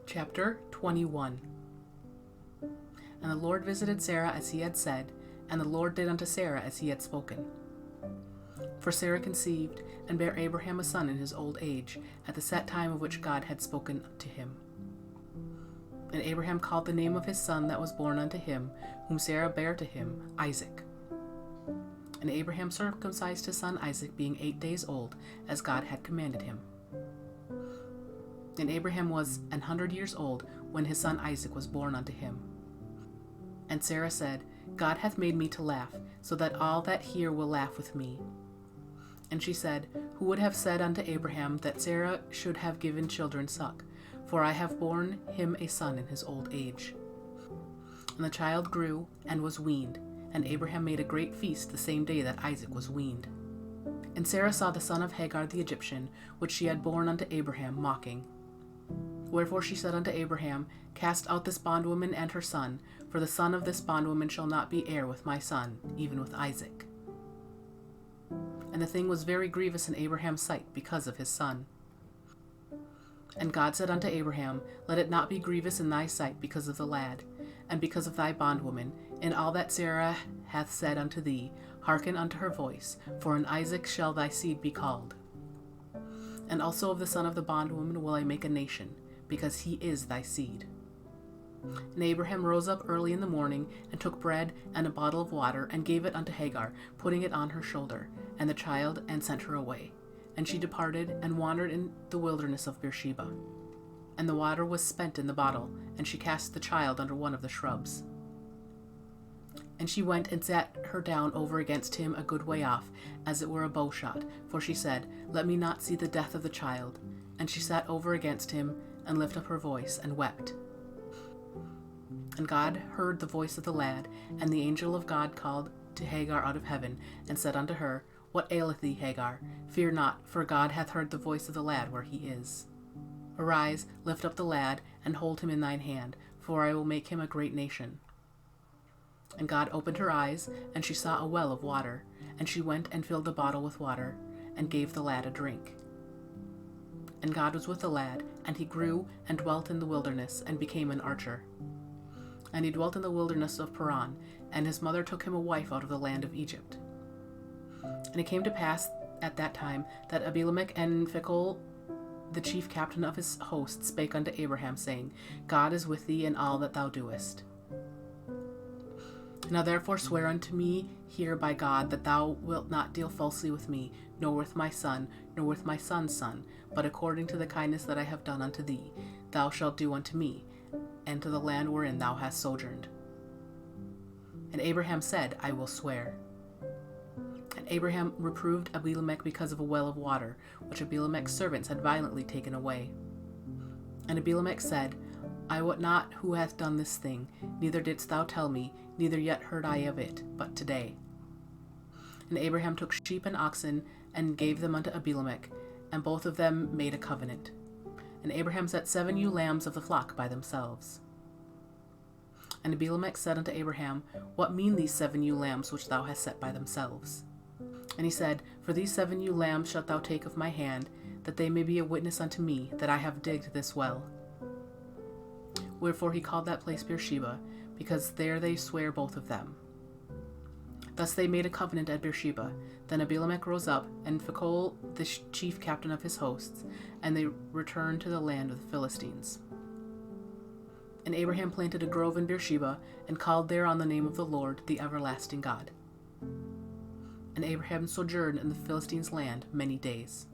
Chapter 21. And the Lord visited Sarah as he had said, and the Lord did unto Sarah as he had spoken. For Sarah conceived, and bare Abraham a son in his old age, at the set time of which God had spoken to him. And Abraham called the name of his son that was born unto him, whom Sarah bare to him, Isaac. And Abraham circumcised his son Isaac, being 8 days old, as God had commanded him. And Abraham was 100 years old when his son Isaac was born unto him. And Sarah said, God hath made me to laugh, so that all that hear will laugh with me. And she said, Who would have said unto Abraham that Sarah should have given children suck? For I have borne him a son in his old age. And the child grew, and was weaned, and Abraham made a great feast the same day that Isaac was weaned. And Sarah saw the son of Hagar the Egyptian, which she had borne unto Abraham, mocking. Wherefore she said unto Abraham, Cast out this bondwoman and her son, for the son of this bondwoman shall not be heir with my son, even with Isaac. And the thing was very grievous in Abraham's sight because of his son. And God said unto Abraham, Let it not be grievous in thy sight because of the lad, and because of thy bondwoman, in all that Sarah hath said unto thee, hearken unto her voice, for in Isaac shall thy seed be called. And also of the son of the bondwoman will I make a nation, because he is thy seed. And Abraham rose up early in the morning, and took bread and a bottle of water, and gave it unto Hagar, putting it on her shoulder, and the child, and sent her away. And she departed, and wandered in the wilderness of Beersheba. And the water was spent in the bottle, and she cast the child under one of the shrubs. And she went and sat her down over against him a good way off, as it were a bowshot, for she said, Let me not see the death of the child. And she sat over against him, and lifted up her voice, and wept. And God heard the voice of the lad, and the angel of God called to Hagar out of heaven, and said unto her, What aileth thee, Hagar? Fear not, for God hath heard the voice of the lad where he is. Arise, lift up the lad, and hold him in thine hand, for I will make him a great nation. And God opened her eyes, and she saw a well of water, and she went and filled the bottle with water, and gave the lad a drink. And God was with the lad, and he grew, and dwelt in the wilderness, and became an archer. And he dwelt in the wilderness of Paran, and his mother took him a wife out of the land of Egypt. And it came to pass at that time that Abimelech and Phicol, the chief captain of his host, spake unto Abraham, saying, God is with thee in all that thou doest. Now therefore swear unto me here by God that thou wilt not deal falsely with me, nor with my son, nor with my son's son, but according to the kindness that I have done unto thee, thou shalt do unto me, and to the land wherein thou hast sojourned. And Abraham said, I will swear. And Abraham reproved Abimelech because of a well of water, which Abimelech's servants had violently taken away. And Abimelech said, I wot not who hath done this thing, neither didst thou tell me, neither yet heard I of it, but today. And Abraham took sheep and oxen, and gave them unto Abimelech, and both of them made a covenant. And Abraham set 7 ewe lambs of the flock by themselves. And Abimelech said unto Abraham, What mean these 7 ewe lambs which thou hast set by themselves? And he said, For these 7 ewe lambs shalt thou take of my hand, that they may be a witness unto me that I have digged this well. Wherefore he called that place Beersheba, because there they sware both of them. Thus they made a covenant at Beersheba. Then Abimelech rose up, and Phicol the chief captain of his hosts, and they returned to the land of the Philistines. And Abraham planted a grove in Beersheba, and called there on the name of the Lord, the everlasting God. And Abraham sojourned in the Philistines' land many days.